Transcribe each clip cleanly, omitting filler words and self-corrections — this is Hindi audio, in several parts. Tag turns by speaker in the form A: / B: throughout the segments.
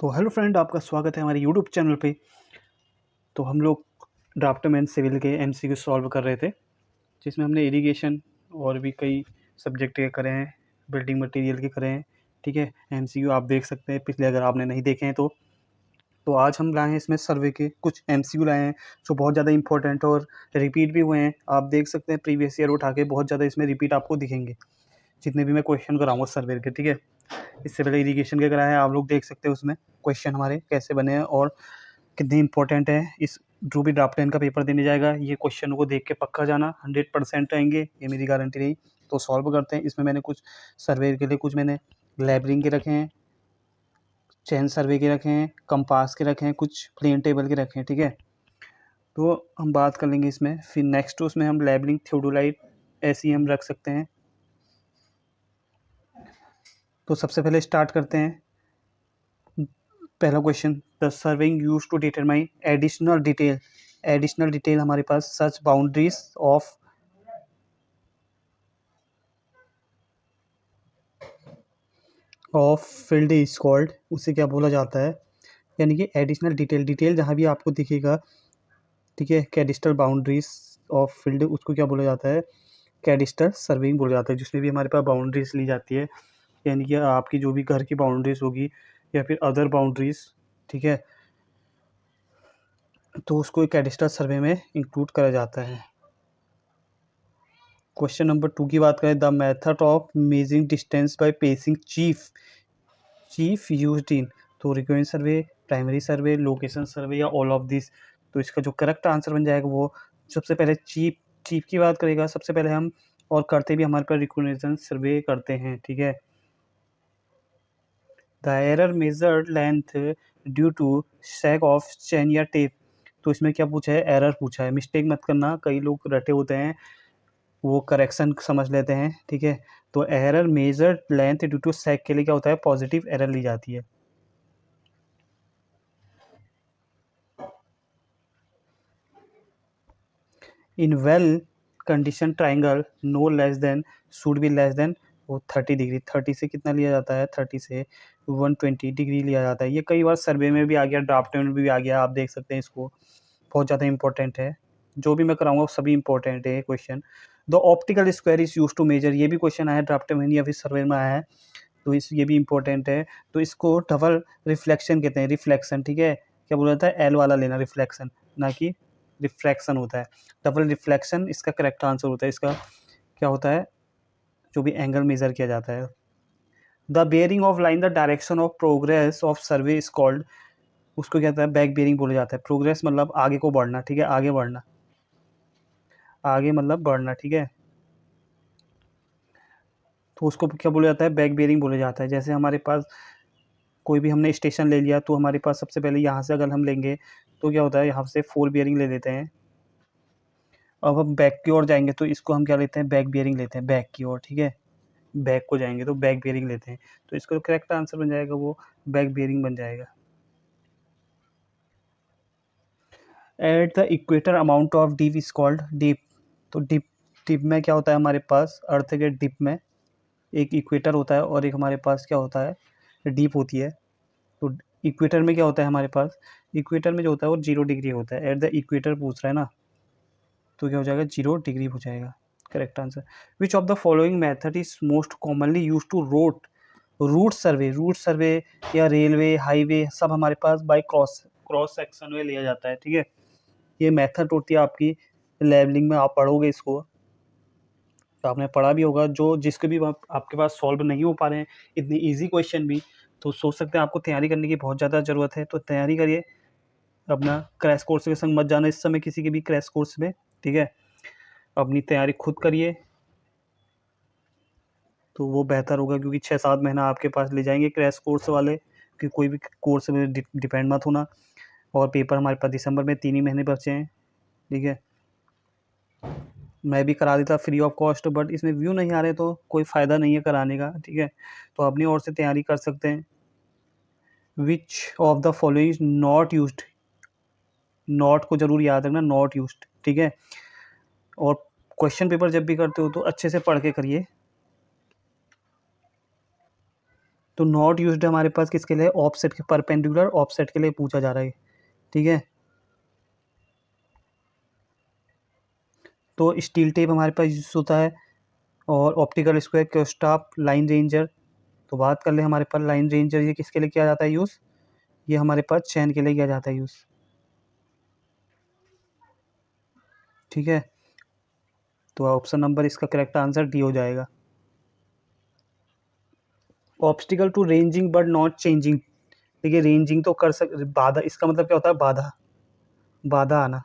A: तो हेलो फ्रेंड, आपका स्वागत है हमारे यूट्यूब चैनल पे। तो हम लोग ड्राफ्टमैन सिविल के एमसीक्यू सॉल्व कर रहे थे, जिसमें हमने इरिगेशन और भी कई सब्जेक्ट के करे हैं, बिल्डिंग मटेरियल के करे हैं। ठीक है, एमसीक्यू आप देख सकते हैं पिछले, अगर आपने नहीं देखे हैं तो आज हम लाए हैं इसमें सर्वे के कुछ एमसीक्यू लाए हैं जो बहुत ज़्यादा इंपॉर्टेंट और रिपीट भी हुए हैं। आप देख सकते हैं प्रीवियस ईयर उठा के बहुत ज़्यादा इसमें रिपीट आपको दिखेंगे, जितने भी मैं क्वेश्चन कराऊंगा सर्वे के। ठीक है, इससे पहले इरिगेशन के कराया है, आप लोग देख सकते हैं उसमें क्वेश्चन हमारे कैसे बने हैं और कितने इंपॉर्टेंट है। इस जो भी ड्राफ्ट 10 का पेपर देने जाएगा, ये क्वेश्चन को देख के पक्का जाना, 100% आएंगे, ये मेरी गारंटी रही। तो सॉल्व करते हैं। इसमें मैंने कुछ सर्वे के लिए कुछ मैंने लेबलिंग के रखे हैं, चेन सर्वे के रखे हैं, कंपास के रखे हैं, कुछ प्लेन टेबल के रखे हैं। ठीक है, तो हम बात कर लेंगे इसमें। फिर नेक्स्ट उसमें हम लेबलिंग थियोडोलाइट ऐसे ही हम रख सकते हैं। तो सबसे पहले स्टार्ट करते हैं। पहला question, the serving use to determine additional detail हमारे पास such boundaries of field is called, उसे क्या बोला जाता है? यानी कि एडिशनल डिटेल जहाँ भी आपको दिखेगा, ठीक है, कैडिस्टल बाउंड्रीज ऑफ फील्ड, उसको क्या बोला जाता है? कैडिस्टल सर्विंग बोला जाता है, जिसमें भी हमारे पास बाउंड्रीज ली जाती है, यानी कि आपकी जो भी घर की बाउंड्रीज होगी या फिर अदर बाउंड्रीज, ठीक है, तो उसको कैडिस्टल सर्वे में इंक्लूड करा जाता है। क्वेश्चन नंबर 2 की बात करें, the method of measuring distance by pacing chief used in, तो रिक्वेस्ट सर्वे, प्राइमरी सर्वे, लोकेशन सर्वे या ऑल ऑफ दिस। तो इसका जो करेक्ट आंसर बन जाएगा वो सबसे पहले चीफ की बात करेगा सबसे पहले हम, और करते भी हमारे पास रिकॉग्निशन सर्वे करते हैं। ठीक है, the error measured length due to sag of chain या टेप। तो इसमें क्या पूछा है? एरर पूछा है। मिस्टेक मत करना, कई लोग रटे होते हैं, वो करेक्शन समझ लेते हैं। ठीक है, तो error measured length due to sag के लिए क्या होता है? पॉजिटिव एरर ली जाती है। In well condition triangle no less than should be less than वो 30 डिग्री। 30 से कितना लिया जाता है? 30 से 120 डिग्री लिया जाता है। ये कई बार सर्वे में भी आ गया, ड्राफ्ट में भी आ गया, आप देख सकते हैं। इसको बहुत ज़्यादा इंपॉर्टेंट है, जो भी मैं कराऊंगा सभी इंपॉर्टेंट है question. The optical square is use to measure, ये भी क्वेश्चन आया ड्राफ्ट में या फिर सर्वे में आया है, तो इस ये भी इंपॉर्टेंट है। तो इसको डबल रिफ्लेक्शन कहते हैं, रिफ्लेक्शन। ठीक है, क्या बोला जाता है? एल वाला लेना, रिफ्लेक्शन ना कि रिफ्रैक्शन होता है। डबल रिफ्लेक्शन इसका करेक्ट आंसर होता है। इसका क्या होता है? जो भी एंगल मेजर किया जाता है। The bearing of line the direction of progress of survey is called, उसको क्या होता है? बैक बेयरिंग बोला जाता है। प्रोग्रेस मतलब आगे को बढ़ना, ठीक है, आगे बढ़ना, आगे मतलब बढ़ना। ठीक है, तो उसको क्या बोला जाता है? बैक बेयरिंग बोला जाता है। जैसे हमारे पास कोई भी हमने स्टेशन ले लिया, तो हमारे पास सबसे पहले यहाँ से अगर हम लेंगे तो क्या होता है? यहाँ से 4 बेयरिंग ले लेते हैं। अब हम बैक की ओर जाएंगे तो इसको हम क्या लेते हैं? बैक बेयरिंग लेते हैं, बैक की ओर। ठीक है, बैक को जाएंगे तो बैक बेयरिंग लेते हैं, तो इसका करेक्ट आंसर बन जाएगा वो बैक बेयरिंग बन जाएगा। At the equator amount of deep is called deep. तो डीप डीप में क्या होता है? हमारे पास अर्थ के डीप में एक इक्वेटर होता है और एक हमारे पास क्या होता है? डीप होती है। तो इक्वेटर में क्या होता है हमारे पास? इक्वेटर में जो होता है वो 0 डिग्री होता है। एट द इक्वेटर पूछ रहा है ना, तो क्या हो जाएगा? 0 डिग्री हो जाएगा correct answer. Which of the following method is most commonly use to route survey या रेलवे हाईवे, सब हमारे पास बाय क्रॉस सेक्शन में लिया जाता है। ठीक है, ये मेथड होती है आपकी लेवलिंग में, आप पढ़ोगे इसको, तो आपने पढ़ा भी होगा। जो जिसके भी आपके पास सॉल्व नहीं हो पा रहे हैं इतनी इजी क्वेश्चन भी, तो सोच सकते हैं आपको तैयारी करने की बहुत ज़्यादा ज़रूरत है। तो तैयारी करिए, अपना क्रैश कोर्स के संग मत जाना इस समय किसी के भी क्रैश कोर्स में। ठीक है, अपनी तैयारी खुद करिए तो वो बेहतर होगा, क्योंकि 6-7 महीना आपके पास ले जाएंगे क्रैश कोर्स वाले, कि कोई भी कोर्स में डिपेंड मत होना। और पेपर हमारे पास दिसंबर में 3 ही महीने बचे हैं। ठीक है, मैं भी करा देता फ्री ऑफ कॉस्ट, बट इसमें व्यू नहीं आ रहे तो कोई फ़ायदा नहीं है कराने का। ठीक है, तो अपनी ओर से तैयारी कर सकते हैं। विच of the following not used, not को जरूर याद रखना, नॉट यूज्ड। ठीक है, और क्वेश्चन पेपर जब भी करते हो तो अच्छे से पढ़ के करिए। तो नॉट यूज्ड हमारे पास किसके लिए, ऑफसेट के, परपेंडिकुलर ऑफसेट के लिए पूछा जा रहा है, ठीक है। तो स्टील टेप हमारे पास यूज होता है, और ऑप्टिकल स्क्वायर, क्योस्टाप, लाइन रेंजर। तो बात कर ले हमारे पास लाइन रेंजर, ये किसके लिए किया जाता है यूज़, ये हमारे पास चैन के लिए किया जाता है यूज़, ठीक है। तो ऑप्शन नंबर इसका करेक्ट आंसर डी हो जाएगा। Obstacle to ranging but not chaining. देखिए रेंजिंग तो कर सक, बाधा, इसका मतलब क्या होता है, बाधा, बाधा आना,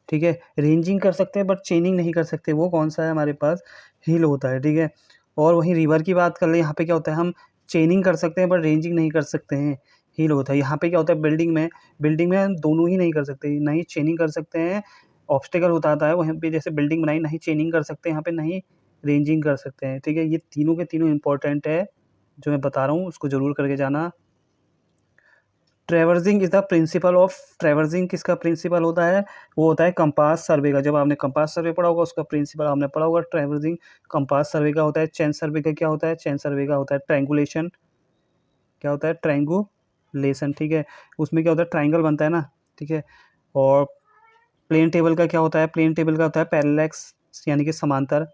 A: ठीक है। रेंजिंग कर सकते हैं बट चेनिंग नहीं कर सकते, वो कौन सा है हमारे पास, हिल होता है, ठीक है। और वहीं रिवर की बात कर ले, यहाँ पे क्या होता है, हम चेनिंग कर सकते हैं बट रेंजिंग नहीं कर सकते हैं, हिल होता है। यहाँ पे क्या होता है, बिल्डिंग में हम दोनों ही नहीं कर सकते, ना ही चेनिंग कर सकते हैं, ऑब्स्टेकल होता आता है वहाँ पे, जैसे बिल्डिंग बनाई, ना ही चेनिंग कर सकते हैं यहाँ पे, ना ही रेंजिंग कर सकते हैं, ठीक है। ये तीनों के तीनों इंपॉर्टेंट है, जो मैं बता रहा हूँ उसको जरूर करके जाना। Traversing is the principle of, traversing किसका प्रिंसिपल होता है, वो होता है कंपास सर्वे का। जब आपने कंपास सर्वे पढ़ा होगा उसका प्रिंसिपल आपने पढ़ा होगा, ट्रैवर्सिंग कंपास सर्वे का होता है। चैन सर्वे का क्या होता है, चैन सर्वे का होता है ट्रायंगुलेशन, क्या होता है, ट्रायंगुलेशन, ठीक है। उसमें क्या होता है, ट्राइंगल बनता है ना, ठीक है। और प्लेन टेबल का क्या होता है, प्लेन टेबल का होता है पैरेलैक्स, यानी कि समांतर,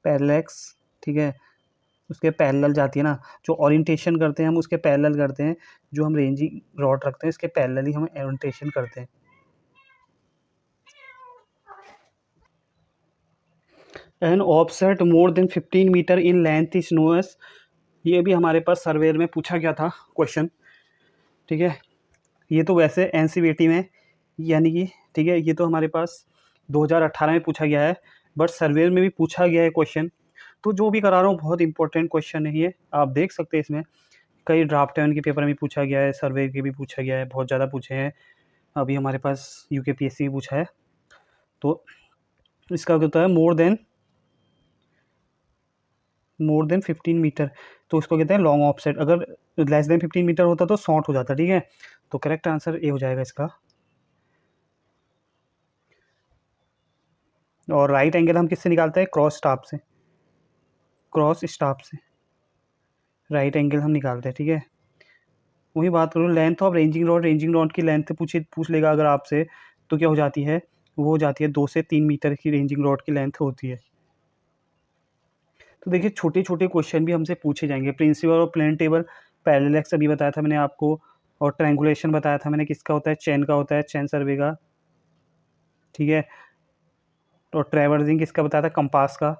A: पैरेलैक्स, ठीक है। उसके पैरेलल जाती है ना, जो ओरिएंटेशन करते हैं हम उसके पैरेलल करते हैं, जो हम रेंजिंग रॉड रखते हैं इसके पैरेलल ही हम ओरिएंटेशन करते हैं। An offset more than 15 metre in length is known as, ये भी हमारे पास सर्वेयर में पूछा गया था क्वेश्चन, ठीक है। ये तो वैसे एनसीईआरटी में, यानी कि, ठीक है, ये तो हमारे पास 2018 में पूछा गया है, बट सर्वेयर में भी पूछा गया है क्वेश्चन। तो जो भी करा रहा हूँ बहुत इंपॉर्टेंट क्वेश्चन है ये, आप देख सकते हैं इसमें कई ड्राफ्ट है उनके पेपर में पूछा गया है, सर्वे के भी पूछा गया है, बहुत ज़्यादा पूछे हैं। अभी हमारे पास यूकेपीएससी भी पूछा है। तो इसका होता है मोर देन 15 मीटर, तो उसको कहते हैं लॉन्ग ऑफसेट। अगर लेस देन 15 मीटर होता तो शॉर्ट हो जाता, ठीक है। तो करेक्ट आंसर ए हो जाएगा इसका। और राइट एंगल हम किससे निकालते हैं, क्रॉस स्टाफ से, क्रॉस स्टाफ से राइट एंगल हम निकालते हैं, ठीक है। वही बात करूँ, लेंथ ऑफ रेंजिंग रॉड की लेंथ पूछ लेगा अगर आपसे, तो क्या हो जाती है, वो हो जाती है 2 से 3 मीटर की रेंजिंग रॉड की लेंथ होती है। तो देखिए छोटे छोटे क्वेश्चन भी हमसे पूछे जाएंगे। प्रिंसिपल और प्लेन टेबल, पैरेलैक्स अभी बताया था मैंने आपको, और ट्रायंगुलेशन बताया था मैंने, किसका होता है, चैन का होता है, चैन सर्वे का, ठीक है। और ट्रैवर्सिंग किसका बताया था, कंपास का।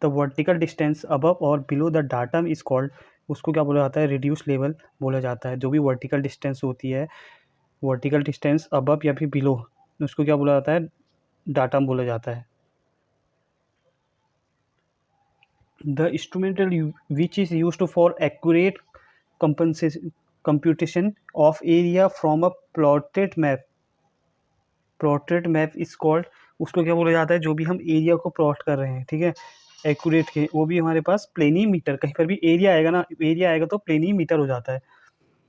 A: द वर्टिकल डिस्टेंस अबव और below the datum is called, उसको क्या बोला जाता है, रिड्यूस लेवल बोला जाता है। जो भी वर्टिकल डिस्टेंस होती है, वर्टिकल डिस्टेंस अबव या फिर बिलो, उसको क्या बोला जाता है, डाटम बोला जाता है। The instrumental which is used for accurate compensation computation of area from a plotted map is called, उसको क्या बोला जाता है, जो भी हम एरिया को प्लॉट कर रहे हैं, ठीक है, एक्यूरेट के, वो भी हमारे पास प्लेनीमीटर, कहीं पर भी एरिया आएगा ना, एरिया आएगा तो प्लेनीमीटर हो जाता है,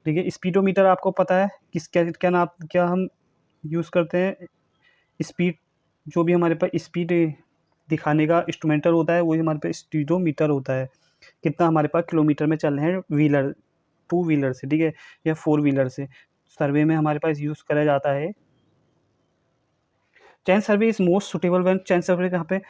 A: ठीक है। स्पीडोमीटर आपको पता है किस, क्या क्या नाम, क्या हम यूज़ करते हैं, स्पीड, जो भी हमारे पास स्पीड दिखाने का इंस्ट्रूमेंटल होता है वही हमारे पास स्पीडोमीटर होता है। कितना हमारे पास किलोमीटर में चल रहे हैं व्हीलर, टू व्हीलर से, ठीक है, या फोर व्हीलर से। सर्वे में हमारे पास यूज़ करा जाता है। Chain survey is most suitable when, chain survey कहाँ पे,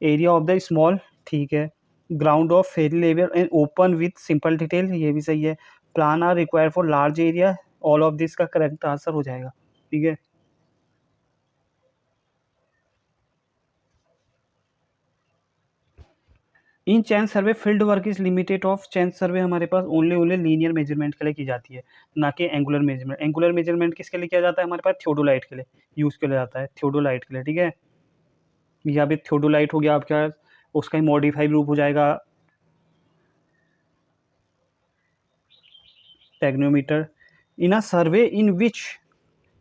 A: एरिया ऑफ द स्मॉल, ठीक है, ground of ferry level and open with simple detail, ये भी सही है। Plan are required for large area, all of this का करेक्ट आंसर हो जाएगा, ठीक है। In chain survey field work is limited of, chain survey हमारे पास ओनली ओनली लीनियर मेजरमेंट के लिए की जाती है, ना कि एंगुलर मेजरमेंट। एंगुलर मेजरमेंट किसके लिए किया जाता है, हमारे पास थियोडोलाइट के लिए यूज़ किया जाता है, थियोडोलाइट के लिए, ठीक है। या भी थियोडोलाइट हो गया आपका, उसका ही मॉडिफाइड रूप हो जाएगा टेग्नोमीटर। इन अ सर्वे इन विच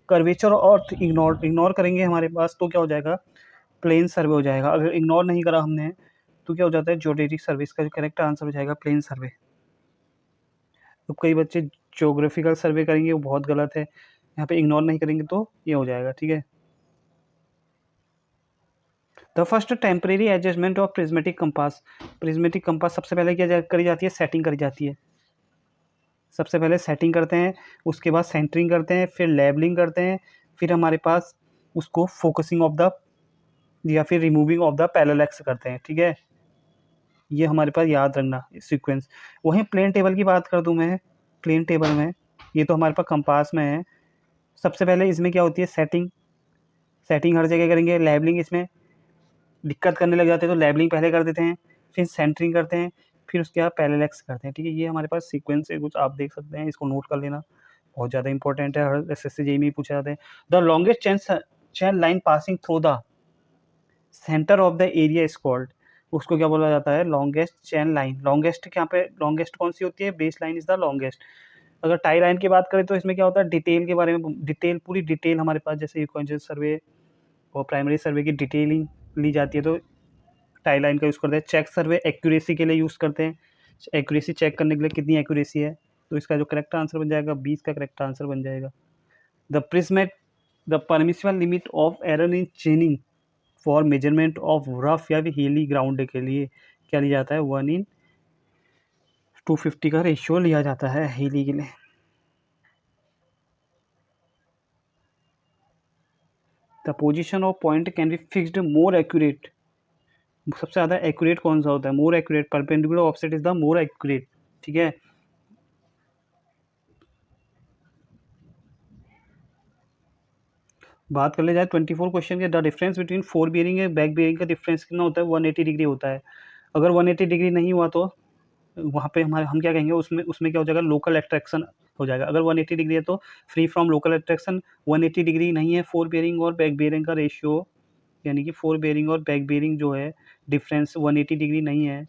A: कर्वेचर और इग्नोर, इग्नोर करेंगे हमारे पास तो क्या हो जाएगा, प्लेन सर्वे हो जाएगा। अगर इग्नोर नहीं करा हमने तो क्या हो जाता है, ज्योमेट्रिक सर्वे, इसका जो करेक्ट आंसर हो जाएगा प्लेन सर्वे। तो कई बच्चे ज्योग्राफिकल सर्वे करेंगे, वो बहुत गलत है, यहाँ पे इग्नोर नहीं करेंगे तो ये हो जाएगा, ठीक है। The first temporary adjustment of prismatic compass. Prismatic compass सबसे पहले क्या करी जाती है, सेटिंग करी जाती है। सबसे पहले सेटिंग करते हैं, उसके बाद सेंटरिंग करते हैं, फिर लेबलिंग करते हैं, फिर हमारे पास उसको फोकसिंग ऑफ द या फिर रिमूविंग ऑफ द पैरेलैक्स करते हैं। ठीक है, ये हमारे पास याद रखना सीक्वेंस। वहीं प्लेन टेबल की बात कर दूं मैं, प्लेन टेबल में ये तो हमारे पास कंपास में है। सबसे पहले इसमें क्या होती है, सेटिंग। सेटिंग हर जगह करेंगे, लेबलिंग इसमें दिक्कत करने लग जाते हैं तो लेबलिंग पहले कर देते हैं, फिर सेंटरिंग करते हैं, फिर उसके बाद पैरेलैक्स करते हैं। ठीक है, ये हमारे पास सीक्वेंस है कुछ, आप देख सकते हैं, इसको नोट कर लेना, बहुत ज़्यादा इंपॉर्टेंट है, हर एसएससी जेईई में पूछा जाता है। The longest chain line passing through the centre of the area is called. उसको क्या बोला जाता है, लॉन्गेस्ट चैन लाइन। लॉन्गेस्ट यहाँ पे लॉन्गेस्ट कौन सी होती है, base line is the longest. अगर टाई लाइन की बात करें तो इसमें क्या होता है, डिटेल के बारे में, डिटेल पूरी डिटेल हमारे पास, जैसे इक्वेशन सर्वे और प्राइमरी सर्वे की डिटेलिंग ली जाती है तो टाई लाइन का यूज़ करते हैं। चेक सर्वे एक्यूरेसी के लिए यूज़ करते हैं, एक्यूरेसी चेक करने के लिए कितनी एक्यूरेसी है, तो इसका जो करेक्ट आंसर बन जाएगा 20 का करेक्ट आंसर बन जाएगा। द प्रिज्मेट the permissible limit of error in chaining for measurement of rough या फिर हीली ग्राउंड के लिए क्या लिया जाता है, 1:250 का रेशियो लिया जाता है हीली के लिए। The position of point can be fixed more accurate. सबसे ज़्यादा एक्यूरेट कौन सा होता है, more accurate, perpendicular offset is the more accurate. ठीक है, बात कर ले जाए 24 क्वेश्चन के, the difference between four bearing and back bearing का डिफरेंस कितना होता है, 180 डिग्री होता है। अगर 180 डिग्री नहीं हुआ तो वहाँ पे हमारे हम क्या कहेंगे, उसमें उसमें क्या हो जाएगा, लोकल अट्रैक्शन हो जाएगा। अगर 180 डिग्री है तो free from local attraction. 180 degree नहीं है, फोर बियरिंग और बैक बियरिंग का रेशियो, यानी कि फोर बियरिंग और बैक बियरिंग जो है डिफरेंस 180 डिग्री नहीं है,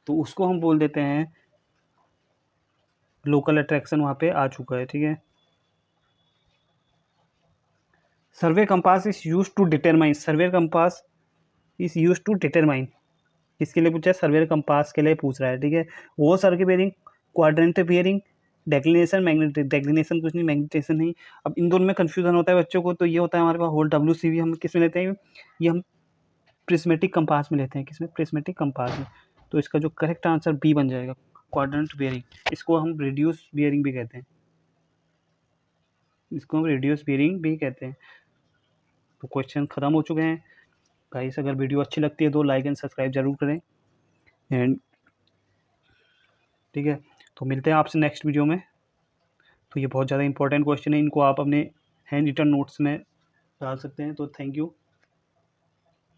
A: तो उसको हम बोल देते हैं लोकल अट्रैक्शन वहाँ पे आ चुका है। ठीक है, survey compass is use to determine, survey compass is use to determine, किसके लिए पूछा है, सर्वे कंपास के लिए पूछ रहा है। ठीक है, वो circle bearing, quadrant bearing, declination, magnetic, declination कुछ नहीं, मैग्नेटाइजेशन नहीं। अब इन दोनों में कन्फ्यूजन होता है बच्चों को, तो ये होता है हमारे पास होल WCV हम किस में लेते हैं, ये हम प्रिज्मेटिक कंपास में लेते हैं, किसमें, प्रिज्मेटिक कंपास में। तो इसका जो करेक्ट आंसर बी बन जाएगा, क्वाड्रेंट बेयरिंग। इसको हम रेड्यूस बेयरिंग भी कहते हैं, इसको हम रेड्यूस बेयरिंग भी कहते हैं। तो क्वेश्चन खत्म हो चुके हैं गाइस। अगर वीडियो अच्छी लगती है तो लाइक एंड सब्सक्राइब जरूर करें। एंड ठीक है, तो मिलते हैं आपसे नेक्स्ट वीडियो में। तो ये बहुत ज़्यादा इंपॉर्टेंट क्वेश्चन है, इनको आप अपने हैंड रिटन नोट्स में डाल सकते हैं। तो thank you,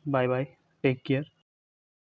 A: bye bye, take care.